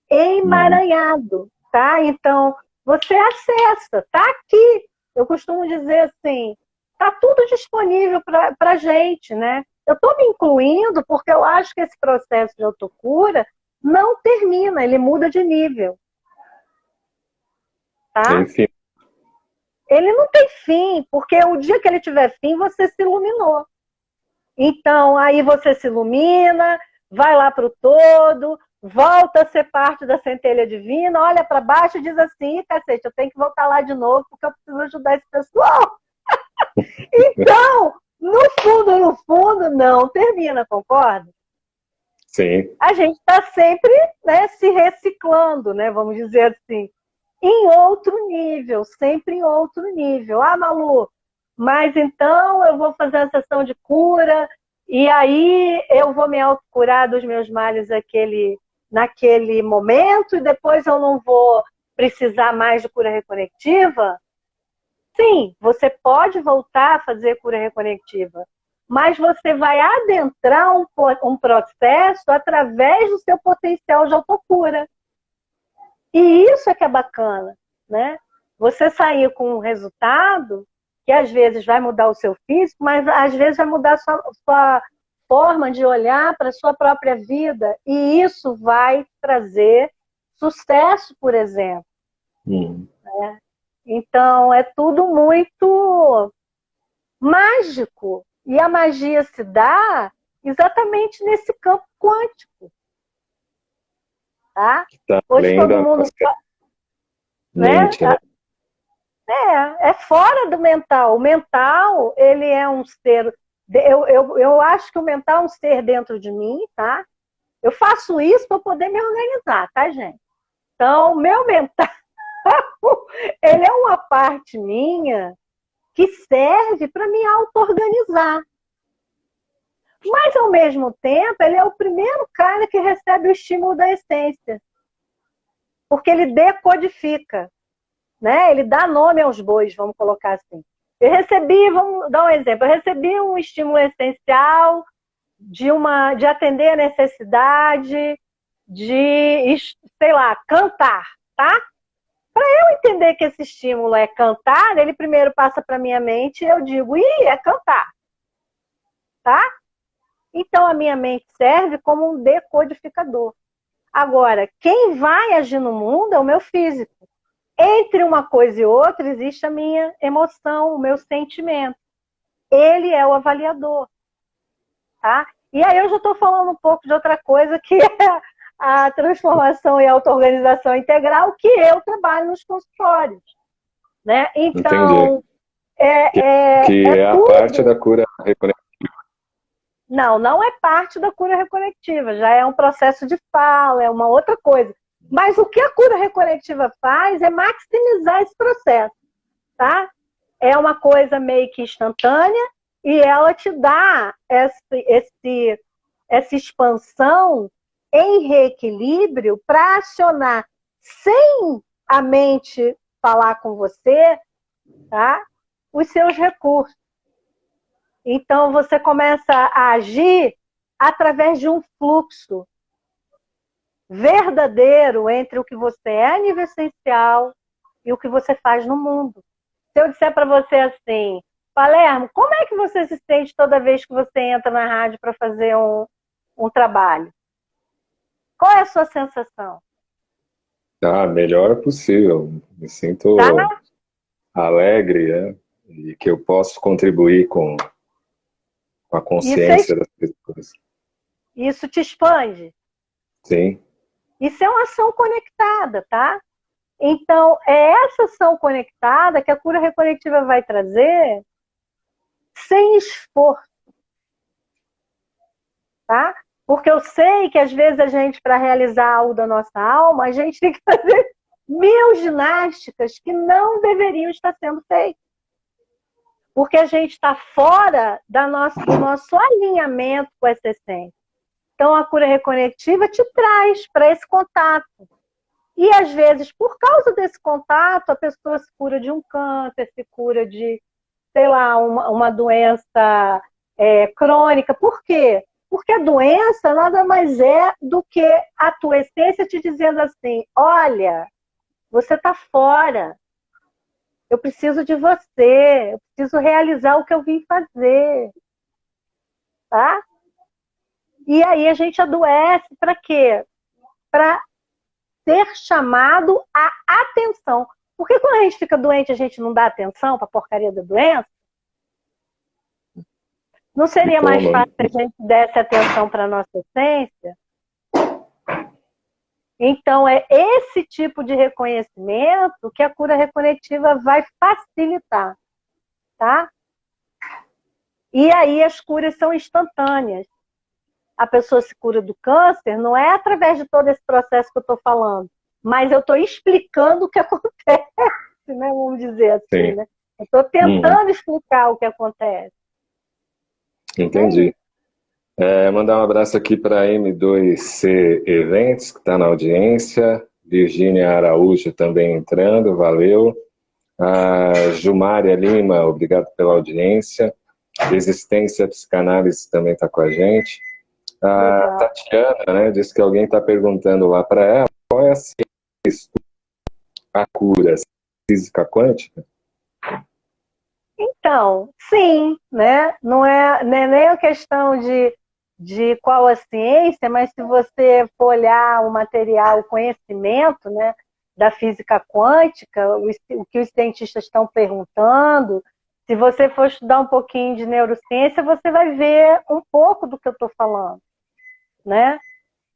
[SPEAKER 2] emaranhado, tá? Então, você acessa, tá aqui. Eu costumo dizer assim, tá tudo disponível para a gente, né? Eu estou me incluindo porque eu acho que esse processo de autocura não termina, ele muda de nível. tá?
[SPEAKER 1] Enfim.
[SPEAKER 2] Ele não tem fim, porque o dia que ele tiver fim, você se iluminou. Então, aí você se ilumina, vai lá para o todo, volta a ser parte da centelha divina, olha para baixo e diz assim, cacete, eu tenho que voltar lá de novo, porque eu preciso ajudar esse pessoal. Então, no fundo, não termina, concorda?
[SPEAKER 1] Sim.
[SPEAKER 2] A gente está sempre, né, se reciclando, né, vamos dizer assim, em outro nível, sempre em outro nível. Ah, Malu, mas então eu vou fazer a sessão de cura e aí eu vou me autocurar dos meus males naquele momento e depois eu não vou precisar mais de cura reconectiva? Sim, você pode voltar a fazer cura reconectiva, mas você vai adentrar um processo através do seu potencial de autocura. E isso é que é bacana, né? Você sair com um resultado que às vezes vai mudar o seu físico, mas às vezes vai mudar a sua forma de olhar para a sua própria vida. E isso vai trazer sucesso, por exemplo. Né? Então, é tudo muito mágico. E a magia se dá exatamente nesse campo quântico. Tá?
[SPEAKER 1] Tá
[SPEAKER 2] Hoje
[SPEAKER 1] além
[SPEAKER 2] todo
[SPEAKER 1] da
[SPEAKER 2] mundo...
[SPEAKER 1] nossa
[SPEAKER 2] Né?
[SPEAKER 1] mente, né?
[SPEAKER 2] É fora do mental. O mental, ele é um ser... Eu acho que o mental é um ser dentro de mim, tá? Eu faço isso para poder me organizar, tá, gente? Então, o meu mental, ele é uma parte minha que serve para me auto-organizar. Mas, ao mesmo tempo, ele é o primeiro cara que recebe o estímulo da essência. Porque ele decodifica. Né? Ele dá nome aos bois, vamos colocar assim. Vamos dar um exemplo, eu recebi um estímulo essencial de atender a necessidade de, sei lá, cantar, tá? Para eu entender que esse estímulo é cantar, ele primeiro passa para minha mente e eu digo, é cantar, tá? Então a minha mente serve como um decodificador. Agora, quem vai agir no mundo é o meu físico. Entre uma coisa e outra existe a minha emoção, o meu sentimento. Ele é o avaliador. Tá? E aí eu já estou falando um pouco de outra coisa, que é a transformação e auto-organização integral, que eu trabalho nos consultórios. Né? Então,
[SPEAKER 1] que é a
[SPEAKER 2] tudo...
[SPEAKER 1] parte da cura reconectiva.
[SPEAKER 2] Não é parte da cura reconectiva, já é um processo de fala, é uma outra coisa. Mas o que a cura reconectiva faz é maximizar esse processo, tá? É uma coisa meio que instantânea e ela te dá essa expansão em reequilíbrio para acionar sem a mente falar com você, tá? Os seus recursos. Então você começa a agir através de um fluxo verdadeiro entre o que você é a nível essencial e o que você faz no mundo. Se eu disser para você assim, Palermo, como é que você se sente toda vez que você entra na rádio para fazer um trabalho? Qual é a sua sensação?
[SPEAKER 1] Tá, melhor possível. Me sinto
[SPEAKER 2] Tá?
[SPEAKER 1] alegre, né? E que eu posso contribuir com a consciência das pessoas.
[SPEAKER 2] Isso te expande.
[SPEAKER 1] Sim.
[SPEAKER 2] Isso é uma ação conectada, tá? Então, é essa ação conectada que a cura reconectiva vai trazer sem esforço, tá? Porque eu sei que às vezes a gente, para realizar algo da nossa alma, a gente tem que fazer 1000 ginásticas que não deveriam estar sendo feitas. Porque a gente está fora do nosso alinhamento com essa essência. Então, a cura reconectiva te traz para esse contato. E, às vezes, por causa desse contato, a pessoa se cura de um câncer, se cura de, sei lá, uma doença crônica. Por quê? Porque a doença nada mais é do que a tua essência te dizendo assim, olha, você está fora. Eu preciso de você. Eu preciso realizar o que eu vim fazer. Tá? E aí a gente adoece para quê? Para ser chamado à atenção. Por que quando a gente fica doente a gente não dá atenção para a porcaria da doença? Não seria mais fácil se a gente desse atenção para a nossa essência? Então, é esse tipo de reconhecimento que a cura reconectiva vai facilitar, tá? E aí as curas são instantâneas. A pessoa se cura do câncer não é através de todo esse processo que eu estou falando, mas eu estou explicando o que acontece, né? Vamos dizer assim, né? Eu estou tentando explicar o que acontece.
[SPEAKER 1] Entendi. Mandar um abraço aqui para M2C Eventos, que está na audiência. Virgínia Araújo também entrando, valeu. A Jumária Lima, obrigado pela audiência. Existência Psicanálise também está com a gente. A Tatiana, né, disse que alguém está perguntando lá para ela qual é a ciência, a cura, física quântica?
[SPEAKER 2] Então, sim, né? Não é nem a questão de qual a ciência, mas se você for olhar o material, o conhecimento, né, da física quântica, o que os cientistas estão perguntando, se você for estudar um pouquinho de neurociência, você vai ver um pouco do que eu estou falando, né?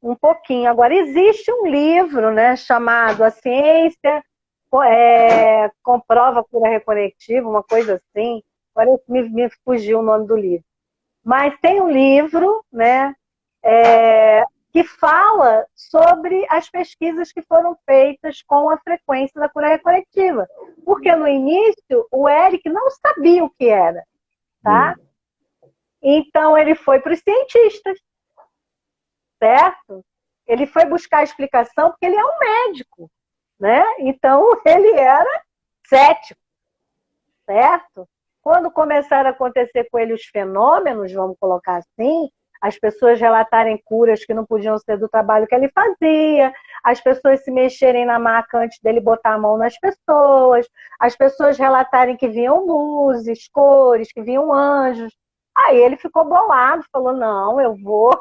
[SPEAKER 2] Um pouquinho. Agora, existe um livro, né, chamado A Ciência Comprova a Cura Reconectiva, uma coisa assim. Agora me fugiu o nome do livro. Mas tem um livro, né, que fala sobre as pesquisas que foram feitas com a frequência da cura reconectiva. Porque no início o Eric não sabia o que era, tá? Então ele foi para os cientistas, certo? Ele foi buscar explicação porque ele é um médico, né? Então ele era cético, certo? Quando começaram a acontecer com ele os fenômenos, vamos colocar assim, as pessoas relatarem curas que não podiam ser do trabalho que ele fazia, as pessoas se mexerem na maca antes dele botar a mão nas pessoas, as pessoas relatarem que viam luzes, cores, que viam anjos. Aí ele ficou bolado, falou, não, eu vou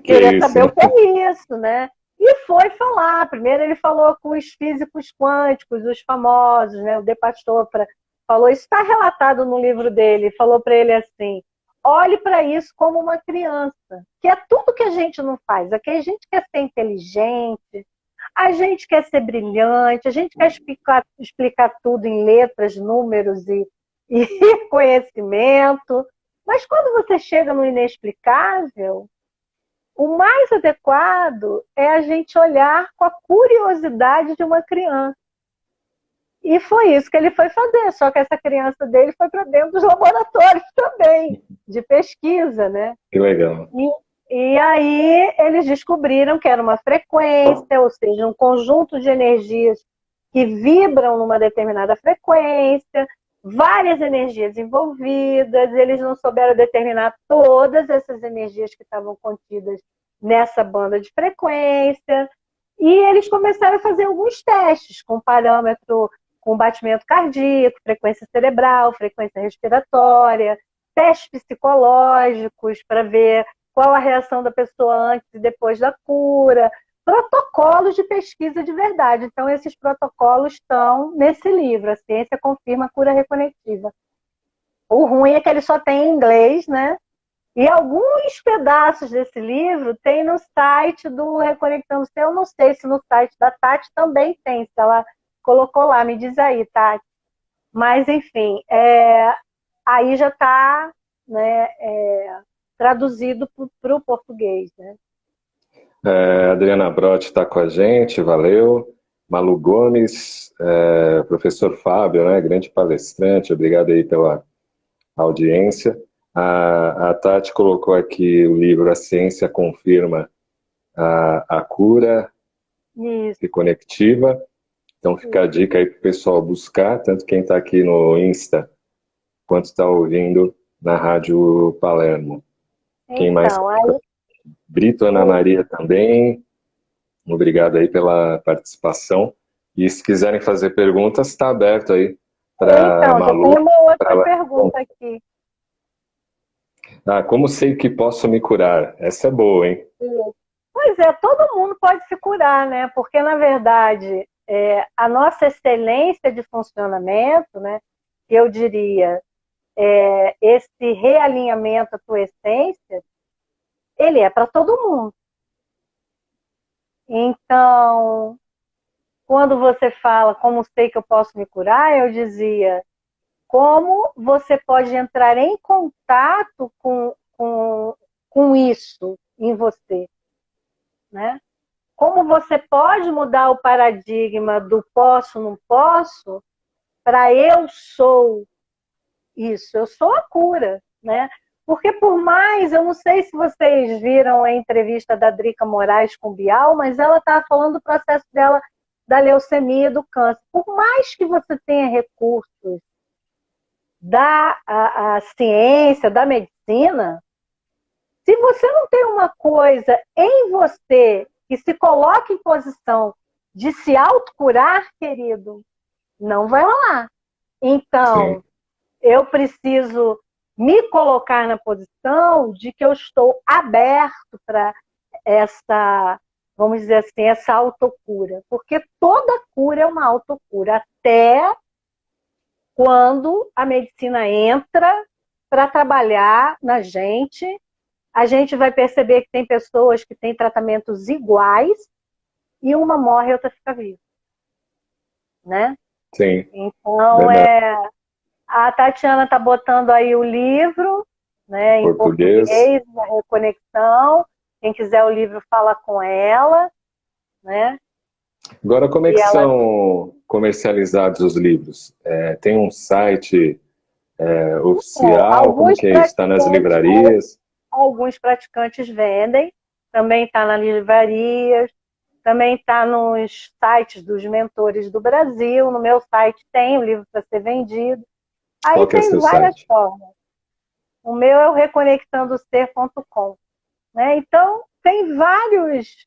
[SPEAKER 2] querer saber o que é isso, né? E foi falar. Primeiro ele falou com os físicos quânticos, os famosos, né? O De Pastopra falou, isso está relatado no livro dele, falou para ele assim, olhe para isso como uma criança, que é tudo que a gente não faz. Aqui a gente quer ser inteligente, a gente quer ser brilhante, a gente quer explicar tudo em letras, números e conhecimento. Mas quando você chega no inexplicável, o mais adequado é a gente olhar com a curiosidade de uma criança. E foi isso que ele foi fazer, só que essa criança dele foi para dentro dos laboratórios também, de pesquisa, né?
[SPEAKER 1] Que legal.
[SPEAKER 2] E aí eles descobriram que era uma frequência, ou seja, um conjunto de energias que vibram numa determinada frequência, várias energias envolvidas, eles não souberam determinar todas essas energias que estavam contidas nessa banda de frequência, e eles começaram a fazer alguns testes com parâmetro, com batimento cardíaco, frequência cerebral, frequência respiratória, testes psicológicos para ver qual a reação da pessoa antes e depois da cura, protocolos de pesquisa de verdade. Então, esses protocolos estão nesse livro, A Ciência Confirma a Cura Reconectiva. O ruim é que ele só tem em inglês, né? E alguns pedaços desse livro tem no site do Reconectando-se. Eu não sei se no site da Tati também tem, se ela colocou lá, me diz aí, Tati. Mas, enfim, aí já está, né, traduzido para o português, né?
[SPEAKER 1] Adriana Brott está com a gente, valeu. Malu Gomes, professor Fábio, né, grande palestrante, obrigado aí pela audiência. A Tati colocou aqui o livro A Ciência Confirma a Cura Reconectiva. Então fica a dica aí para o pessoal buscar, tanto quem está aqui no Insta, quanto está ouvindo na Rádio Palermo. Quem mais? Brito Ana Maria também. Obrigado aí pela participação. E se quiserem fazer perguntas, está aberto aí para Malu.
[SPEAKER 2] Tem uma outra pergunta aqui.
[SPEAKER 1] Como sei que posso me curar? Essa é boa, hein?
[SPEAKER 2] Pois é, todo mundo pode se curar, né? Porque, na verdade, a nossa excelência de funcionamento, né, eu diria, esse realinhamento à tua essência, ele é para todo mundo. Então, quando você fala como sei que eu posso me curar, eu dizia como você pode entrar em contato com isso em você, né? Como você pode mudar o paradigma do posso, não posso, para eu sou isso, eu sou a cura, né? Porque por mais, eu não sei se vocês viram a entrevista da Drica Moraes com o Bial, mas ela estava falando do processo dela da leucemia, do câncer. Por mais que você tenha recursos a ciência, da medicina, se você não tem uma coisa em você que se coloca em posição de se autocurar, querido, não vai rolar. Então,
[SPEAKER 1] Sim.
[SPEAKER 2] eu preciso me colocar na posição de que eu estou aberto para essa, vamos dizer assim, essa autocura. Porque toda cura é uma autocura, até quando a medicina entra para trabalhar na gente, a gente vai perceber que tem pessoas que têm tratamentos iguais e uma morre e outra fica viva, né?
[SPEAKER 1] Sim,
[SPEAKER 2] Então,
[SPEAKER 1] verdade.
[SPEAKER 2] a Tatiana está botando aí o livro, né, em
[SPEAKER 1] Português.
[SPEAKER 2] português, a Reconexão. Quem quiser o livro, fala com ela, né?
[SPEAKER 1] Agora, como é
[SPEAKER 2] E
[SPEAKER 1] que
[SPEAKER 2] ela,
[SPEAKER 1] são comercializados os livros? Tem um site oficial? Como
[SPEAKER 2] alguns
[SPEAKER 1] que é isso? Está nas
[SPEAKER 2] praticantes,
[SPEAKER 1] livrarias?
[SPEAKER 2] alguns praticantes vendem, também está nas livrarias, também está nos sites dos mentores do Brasil. No meu site tem o livro para ser vendido. Aí
[SPEAKER 1] Qual que é o
[SPEAKER 2] tem
[SPEAKER 1] seu
[SPEAKER 2] várias
[SPEAKER 1] site?
[SPEAKER 2] formas. O meu é o reconectandoser.com, né? Então, tem vários.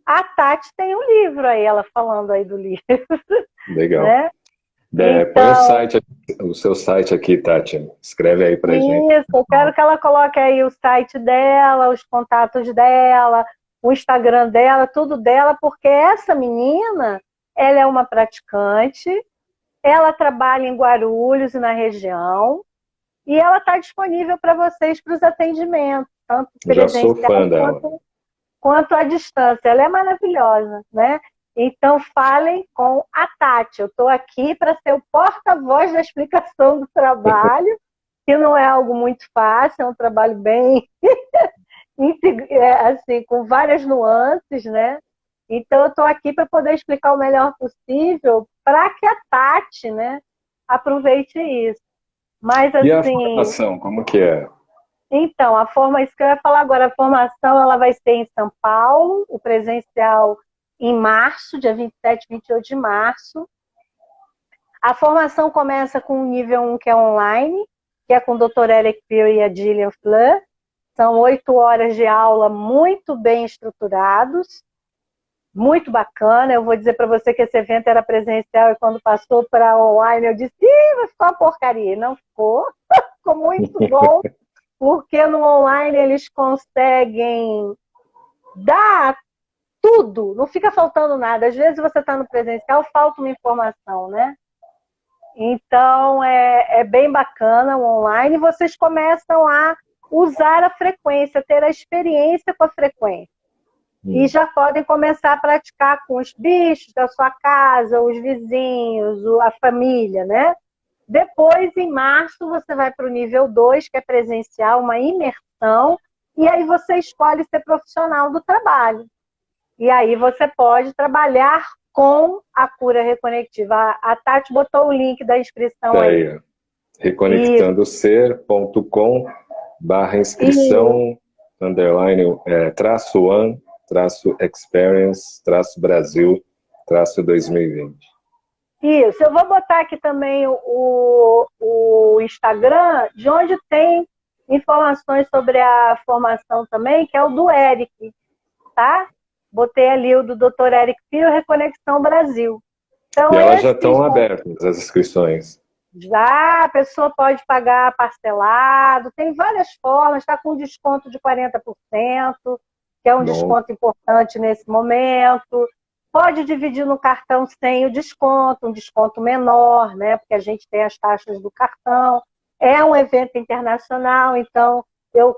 [SPEAKER 2] A Tati tem um livro aí, ela falando aí do livro,
[SPEAKER 1] Legal.
[SPEAKER 2] né?
[SPEAKER 1] Põe
[SPEAKER 2] Então,
[SPEAKER 1] o seu site aqui, Tati. Escreve aí pra gente.
[SPEAKER 2] isso, eu quero que ela coloque aí o site dela, os contatos dela, o Instagram dela, tudo dela, porque essa menina, ela é uma praticante, ela trabalha em Guarulhos e na região, e ela está disponível para vocês para os atendimentos, tanto
[SPEAKER 1] Já sou
[SPEAKER 2] presencial
[SPEAKER 1] fã dela.
[SPEAKER 2] quanto à distância. Ela é maravilhosa, né? Então, falem com a Tati. Eu estou aqui para ser o porta-voz da explicação do trabalho, que não é algo muito fácil, é um trabalho bem, assim, com várias nuances, né? Então, eu estou aqui para poder explicar o melhor possível para que a Tati, né, aproveite isso. Mas,
[SPEAKER 1] E a
[SPEAKER 2] assim,
[SPEAKER 1] formação, como que é?
[SPEAKER 2] então, isso que eu ia falar agora, a formação ela vai ser em São Paulo, o presencial em março, dia 27 e 28 de março. A formação começa com o nível 1, que é online, que é com o Dr. Eric Pio e a Gillian Fleur. São 8 horas de aula muito bem estruturados, muito bacana. Eu vou dizer para você que esse evento era presencial e quando passou para online eu disse, vai ficar uma porcaria. Não ficou, ficou muito bom. Porque no online eles conseguem dar tudo, não fica faltando nada. Às vezes você está no presencial, falta uma informação, né? Então é bem bacana o online. Vocês começam a usar a frequência, ter a experiência com a frequência. E já podem começar a praticar com os bichos da sua casa, os vizinhos, a família, né? Depois, em março, você vai para o nível 2, que é presencial, uma imersão, e aí você escolhe ser profissional do trabalho. E aí você pode trabalhar com a cura reconectiva. A Tati botou o link da inscrição
[SPEAKER 1] Tá
[SPEAKER 2] aí.
[SPEAKER 1] aí, ó.
[SPEAKER 2] Isso,
[SPEAKER 1] reconectandoser.com/inscrição underline traço one traço experience traço Brasil traço 2020.
[SPEAKER 2] isso. Eu vou botar aqui também o Instagram, de onde tem informações sobre a formação também, que é o do Eric, tá? Botei ali o do Dr. Eric Pio, Reconexão Brasil.
[SPEAKER 1] E
[SPEAKER 2] Então,
[SPEAKER 1] elas já
[SPEAKER 2] esses
[SPEAKER 1] estão abertas, as inscrições.
[SPEAKER 2] já a pessoa pode pagar parcelado, tem várias formas, está com desconto de 40%, que é um
[SPEAKER 1] Bom,
[SPEAKER 2] desconto importante nesse momento. Pode dividir no cartão sem o desconto, um desconto menor, né? Porque a gente tem as taxas do cartão. É um evento internacional, então eu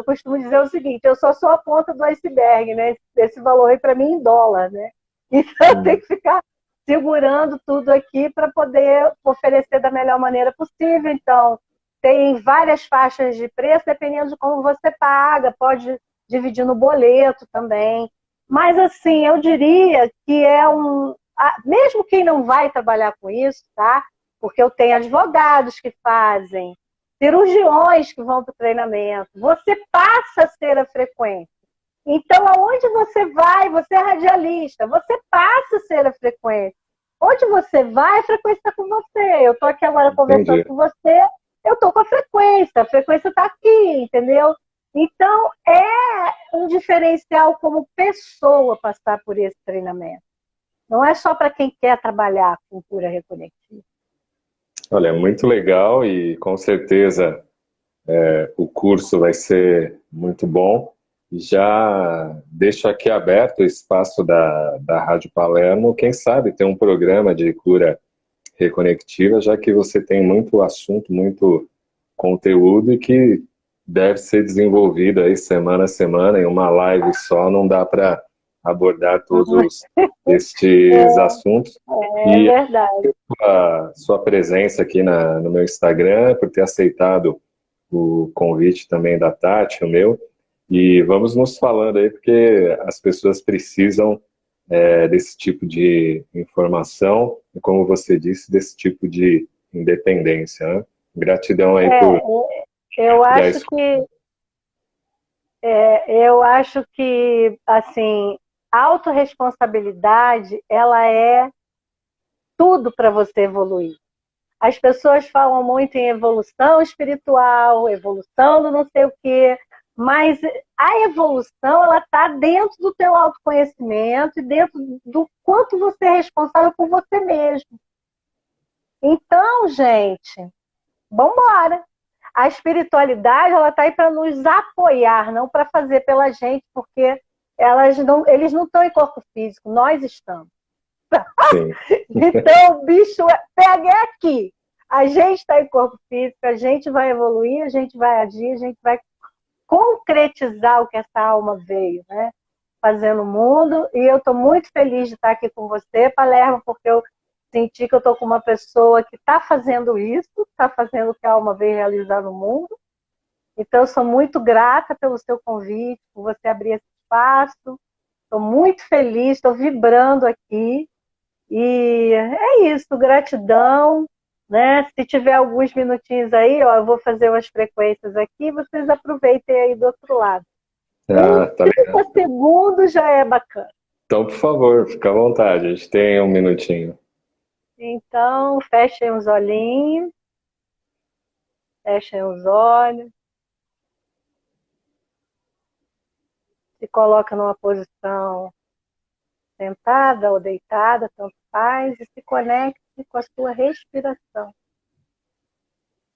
[SPEAKER 2] costumo dizer o seguinte: eu só sou a ponta do iceberg, né? Esse valor aí para mim em dólar, né? Então eu tenho que ficar segurando tudo aqui para poder oferecer da melhor maneira possível. Então, tem várias faixas de preço, dependendo de como você paga, pode dividir no boleto também. Mas, assim, eu diria que é um. Mesmo quem não vai trabalhar com isso, tá? Porque eu tenho advogados que fazem, cirurgiões que vão para o treinamento, você passa a ser a frequência. Então, aonde você vai, você é radialista, você passa a ser a frequência. Onde você vai, a frequência está com você. Eu estou aqui agora conversando
[SPEAKER 1] Entendi.
[SPEAKER 2] com você, eu estou com a frequência está aqui, entendeu? Então, é um diferencial como pessoa passar por esse treinamento. Não é só para quem quer trabalhar com cura reconectiva.
[SPEAKER 1] Olha, muito legal e com certeza o curso vai ser muito bom. Já deixo aqui aberto o espaço da Rádio Palermo. Quem sabe ter um programa de cura reconectiva, já que você tem muito assunto, muito conteúdo e que deve ser desenvolvido aí semana a semana, em uma live só, não dá para abordar todos estes assuntos.
[SPEAKER 2] É
[SPEAKER 1] E
[SPEAKER 2] verdade.
[SPEAKER 1] a sua presença aqui no meu Instagram, por ter aceitado o convite também da Tati, o meu. E vamos nos falando aí, porque as pessoas precisam desse tipo de informação e, como você disse, desse tipo de independência, né? Gratidão aí por
[SPEAKER 2] Eu
[SPEAKER 1] dar
[SPEAKER 2] acho
[SPEAKER 1] esse...
[SPEAKER 2] que eu acho que assim, a autorresponsabilidade, ela é tudo para você evoluir. As pessoas falam muito em evolução espiritual, evolução do não sei o quê, mas a evolução ela está dentro do teu autoconhecimento e dentro do quanto você é responsável por você mesmo. Então, gente, vamos embora. A espiritualidade ela está aí para nos apoiar, não para fazer pela gente, porque eles não estão em corpo físico, nós estamos.
[SPEAKER 1] Sim,
[SPEAKER 2] Então, o bicho pega é aqui. A gente está em corpo físico, a gente vai evoluir, a gente vai agir, a gente vai concretizar o que essa alma veio, né? Fazer no mundo. E eu estou muito feliz de estar aqui com você, Palermo, porque eu senti que eu estou com uma pessoa que está fazendo isso, está fazendo o que a alma veio realizar no mundo. Então, eu sou muito grata pelo seu convite, por você abrir esse espaço. Estou muito feliz, estou vibrando aqui. E é isso, gratidão, né? Se tiver alguns minutinhos aí, ó, eu vou fazer umas frequências aqui, vocês aproveitem aí do outro lado.
[SPEAKER 1] ah, tá
[SPEAKER 2] 30
[SPEAKER 1] legal.
[SPEAKER 2] segundos já é bacana.
[SPEAKER 1] Então, por favor, fica à vontade, a gente tem um minutinho.
[SPEAKER 2] Então, fechem os olhinhos, fechem os olhos, se coloca numa posição sentada ou deitada, tanto faz, e se conecte com a sua respiração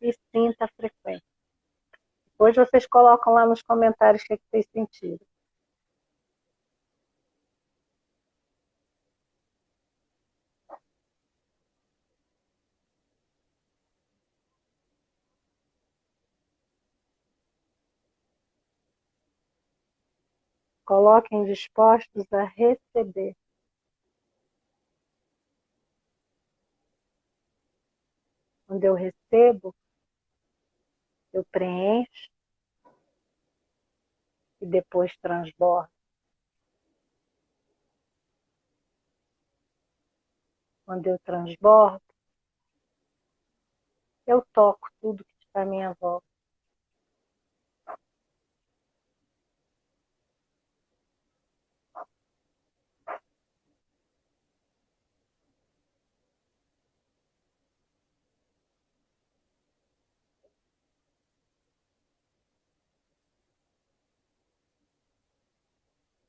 [SPEAKER 2] e sinta a frequência. Depois vocês colocam lá nos comentários o que vocês sentiram. Coloquem dispostos a receber. Quando eu recebo, eu preencho e depois transbordo. Quando eu transbordo, eu toco tudo que está à minha volta.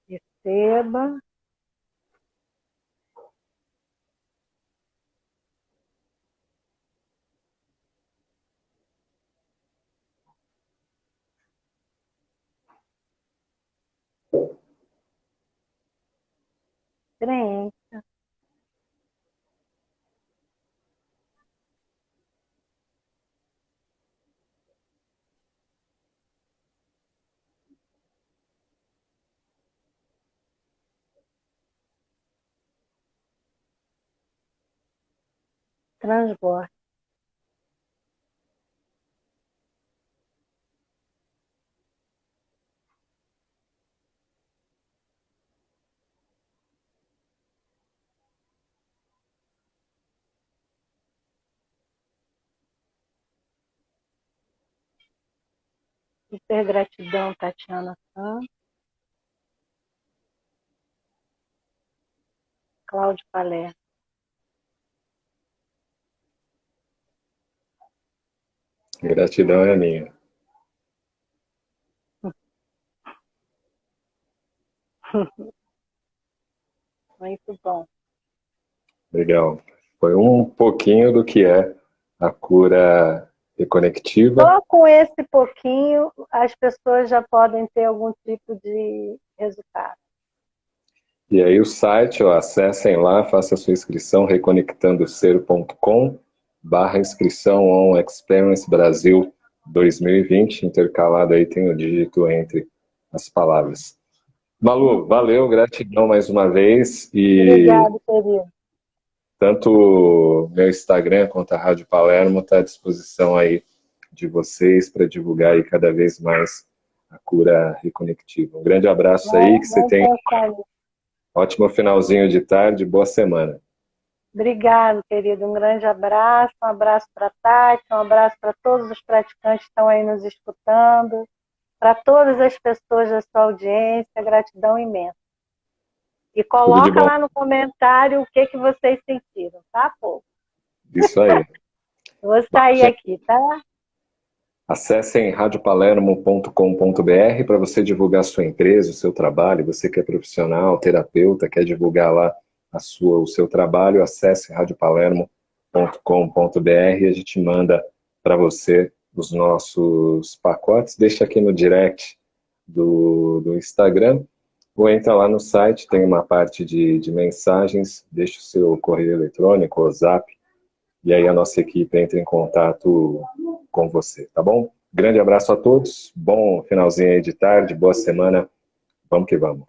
[SPEAKER 2] Receba. crença. Transborda. Super gratidão, Tatiana Santos. Cláudio Palermo.
[SPEAKER 1] Gratidão é minha.
[SPEAKER 2] Muito bom.
[SPEAKER 1] Legal. Foi um pouquinho do que é a cura reconectiva.
[SPEAKER 2] Só com esse pouquinho, as pessoas já podem ter algum tipo de resultado.
[SPEAKER 1] E aí o site, ó, acessem lá, faça a sua inscrição, reconectandoser.com/inscrição on Experience Brasil 2020, intercalado aí tem o dígito entre as palavras. Malu, valeu, gratidão mais uma vez. E
[SPEAKER 2] obrigado, querido.
[SPEAKER 1] tanto o meu Instagram quanto a Rádio Palermo está à disposição aí de vocês para divulgar aí cada vez mais a cura reconectiva. Um grande abraço aí, que você tenha um ótimo finalzinho de tarde, boa semana.
[SPEAKER 2] Obrigado, querido. Um grande abraço, um abraço para a Tati, um abraço para todos os praticantes que estão aí nos escutando, para todas as pessoas da sua audiência, gratidão imensa. E coloca lá no comentário o que vocês sentiram, tá, povo?
[SPEAKER 1] Isso aí.
[SPEAKER 2] Vou sair aqui, tá?
[SPEAKER 1] Acessem radiopalermo.com.br para você divulgar a sua empresa, o seu trabalho. Você que é profissional, terapeuta, quer divulgar lá o seu trabalho, acesse radiopalermo.com.br e a gente manda para você os nossos pacotes. Deixa aqui no direct do Instagram ou entra lá no site, tem uma parte de mensagens, deixa o seu correio eletrônico ou zap, e aí a nossa equipe entra em contato com você, tá bom? Grande abraço a todos, bom finalzinho aí de tarde, boa semana, vamos que vamos.